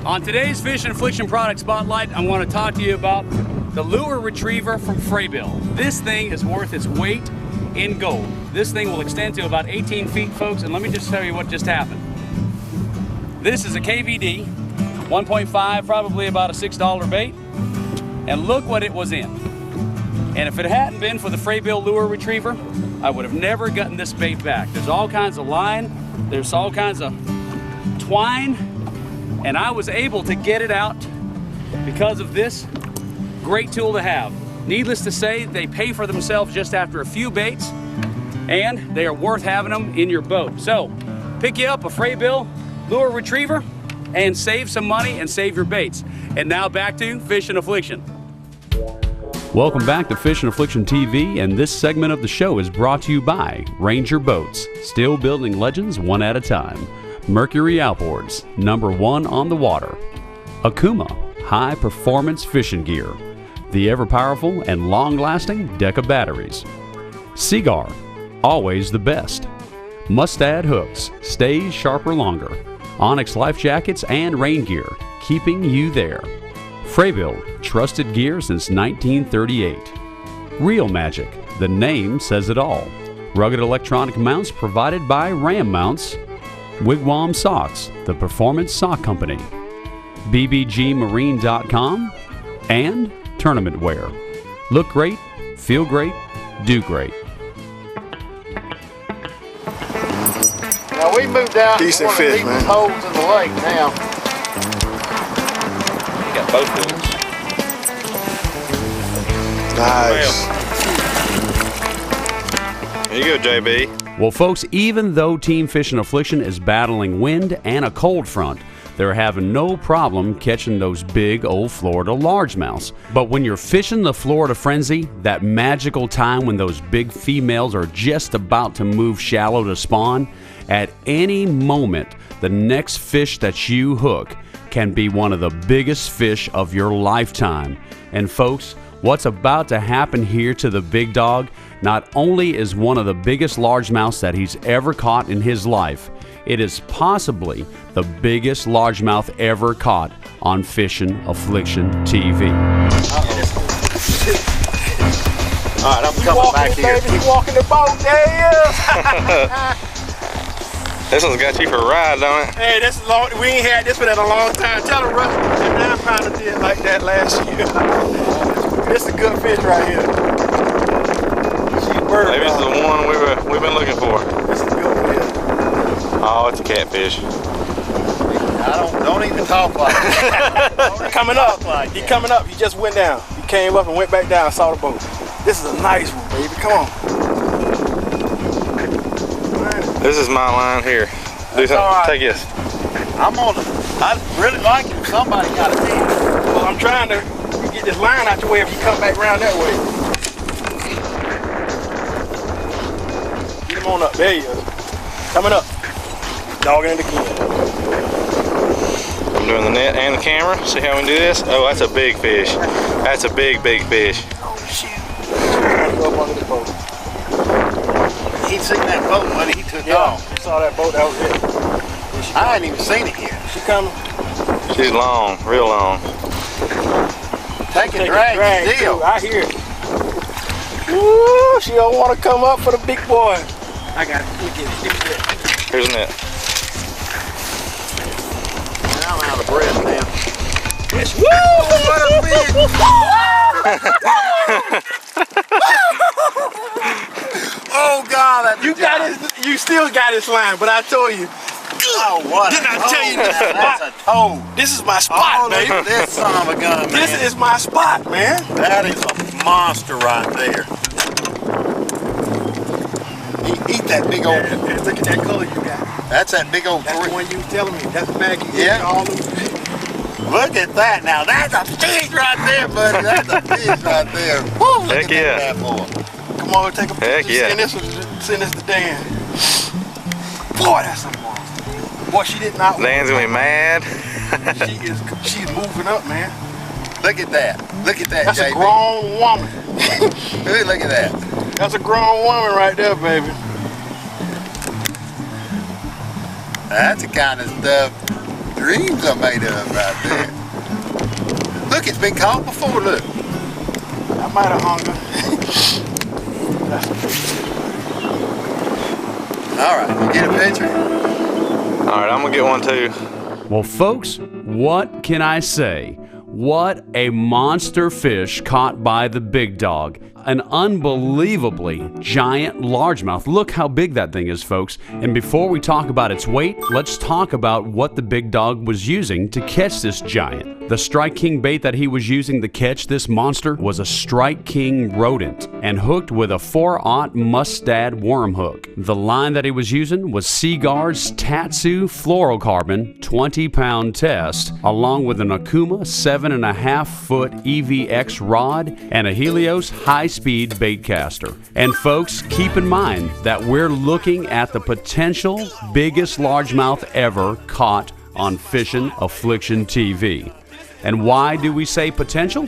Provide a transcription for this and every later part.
On today's Fishin Affliction product spotlight, I want to talk to you about the lure retriever from FRABILL. This thing is worth its weight in gold. This thing will extend to about 18 feet, folks, and let me just tell you what just happened. This is a KVD, 1.5, probably about a $6 bait, and look what it was in. And if it hadn't been for the FRABILL lure retriever, I would have never gotten this bait back. There's all kinds of line, there's all kinds of twine, and I was able to get it out because of this great tool to have. Needless to say, they pay for themselves just after a few baits, and they are worth having them in your boat. So pick you up a FRABILL lure retriever and save some money and save your baits. And now back to Fishin Affliction. Welcome back to Fishin Affliction TV, and this segment of the show is brought to you by Ranger Boats, still building legends one at a time. Mercury Outboards, #1 on the water. Okuma, high performance fishing gear. The ever powerful and long lasting Deca batteries. Seagar, always the best. Mustad hooks, stays sharper longer. Onyx life jackets and rain gear, keeping you there. FRABILL Trusted Gear Since 1938. Real Magic, the name says it all. Rugged electronic mounts provided by Ram Mounts. WIGWAM Socks, the performance sock company. bbgmarine.com and tournament wear. Look great, feel great, do great. Now we moved out Decent one of the fish, deepest man. holes in the lake now. You got both of them. Nice. There you go, JB. Well, folks, even though Team Fishin Affliction is battling wind and a cold front, they're having no problem catching those big old Florida largemouths. But when you're fishing the Florida Frenzy, that magical time when those big females are just about to move shallow to spawn, at any moment, the next fish that you hook can be one of the biggest fish of your lifetime. And folks, what's about to happen here to the big dog not only is one of the biggest largemouths that he's ever caught in his life, it is possibly the biggest largemouth ever caught on Fishin Affliction TV. All right, I'm coming back here. Baby, you walking the boat, yeah. This one's got you for a ride, don't it? Hey, this is long. We ain't had this one in a long time. Tell them Russ, 9 pounder did like that last year. This is a good fish right here. Maybe it's the one we've been looking for. This is a good fish. Oh, it's a catfish. Don't even talk like that. Coming up. He coming up. He just went down. He came up and went back down. Saw the boat. This is a nice one, baby. Come on. This is my line here. Do something. Right. Take this. I really like it. Somebody got it in. Well, I'm trying to get this line out your way if you come back around that way. Get him on up. There you go. Coming up. Dogging it again. I'm doing the net and the camera. See how we do this? Oh, that's a big fish. That's a big, big fish. Oh, shoot. Go up under the boat. He seen that boat, buddy. He took off. You saw that boat. That was it. I hadn't even seen it yet. She coming. She's long, real long. Take a drag deal. I hear it. Woo, she don't want to come up for the big boy. I got it. Look at it. Look at it. Here's a net. I'm out of breath now. Yes. Woo! What a big. Oh God! You still got his line, but I told you. Oh what? Didn't I tell you this That's a toe. This is my spot, Oh, baby. look at this son of a gun, man. This is my spot, man. That is a monster right there. Eat that big old. Look at that color you got. That's that big old. That's the one you was telling me. That's Maggie. Yeah. All them. Look at that now. That's a fish right there, buddy. That's a fish right there. Woo, look Heck at yeah. that boy. Come on, take a picture. Heck yeah. Send this to Dan. Boy, that's a monster. Boy, she did not. Dan's gonna be mad. She's moving up, man. Look at that. Look at that, That's JB. a grown woman. Look at that. That's a grown woman right there, baby. That's the kind of stuff dreams are made of right there. Look, it's been caught before, look. I might have hung her. All right, you get a picture? All right, I'm gonna get one too. Well, folks, what can I say? What a monster fish caught by the big dog. An unbelievably giant largemouth. Look how big that thing is, folks. And before we talk about its weight, let's talk about what the big dog was using to catch this giant. The Strike King bait that he was using to catch this monster was a Strike King rodent and hooked with a 4/0 mustad worm hook. The line that he was using was Seaguard's Tatsu fluorocarbon 20-pound test, along with an Okuma 7.5-foot EVX rod and a Helios high-speed bait caster. And folks, keep in mind that we're looking at the potential biggest largemouth ever caught on Fishin' Affliction TV. And why do we say potential?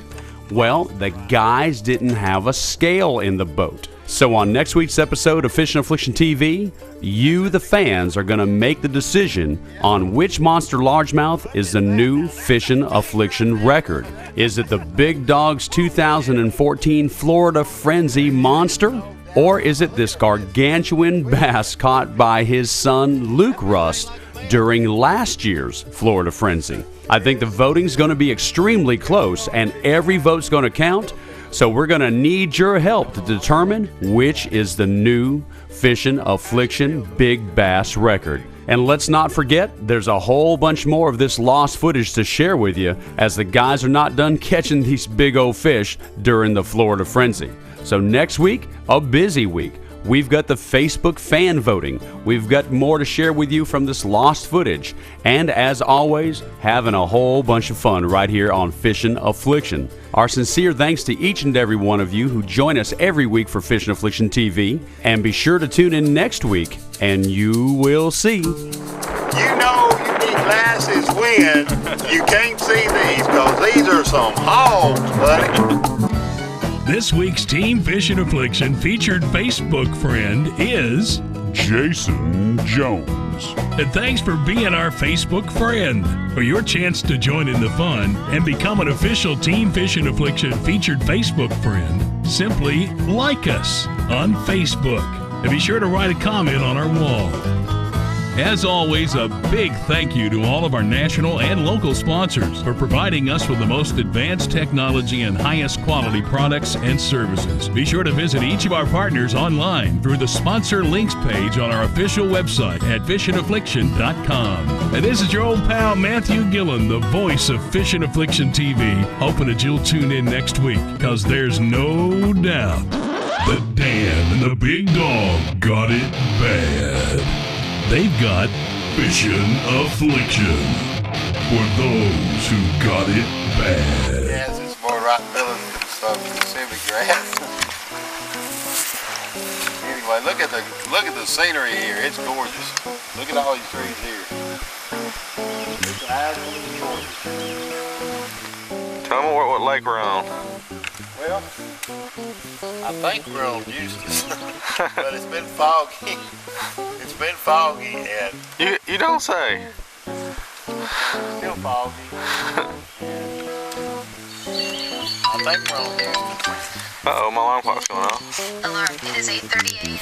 Well, the guys didn't have a scale in the boat. So on next week's episode of Fishin' Affliction TV, you, the fans, are going to make the decision on which monster largemouth is the new Fishin' Affliction record. Is it the Big Dog's 2014 Florida Frenzy monster? Or is it this gargantuan bass caught by his son Luke Rust during last year's Florida Frenzy? I think the voting's going to be extremely close, and every vote's going to count. So we're going to need your help to determine which is the new Fishin' Affliction Big Bass record. And let's not forget, there's a whole bunch more of this lost footage to share with you, as the guys are not done catching these big old fish during the Florida Frenzy. So next week, a busy week. We've got the Facebook fan voting. We've got more to share with you from this lost footage. And as always, having a whole bunch of fun right here on Fishin' Affliction. Our sincere thanks to each and every one of you who join us every week for Fishin' Affliction TV. And be sure to tune in next week, and you will see. You know you need glasses when you can't see these, because these are some hogs, buddy. This week's Team Fishin' Affliction featured Facebook friend is Jason Jones. And thanks for being our Facebook friend. For your chance to join in the fun and become an official Team Fishin' Affliction featured Facebook friend, simply like us on Facebook. And be sure to write a comment on our wall. As always, a big thank you to all of our national and local sponsors for providing us with the most advanced technology and highest quality products and services. Be sure to visit each of our partners online through the sponsor links page on our official website at FishinAffliction.com. And this is your old pal Matthew Gillen, the voice of Fishin' Affliction TV, hoping that you'll tune in next week, because there's no doubt that Dan and the Big Dog got it bad. They've got Fishin' Affliction for those who got it bad. Yes, it's more rock filling than some Pacific grass. Anyway, look at the scenery here. It's gorgeous. Look at all these trees here. It's absolutely gorgeous. Tell me what lake we're on. Well, I think we're on Eustis, but it's been foggy. It's been foggy and You don't say. still foggy. I think we're on Eustis. Uh-oh, my alarm clock's going off. Alarm, it is 8:30 a.m.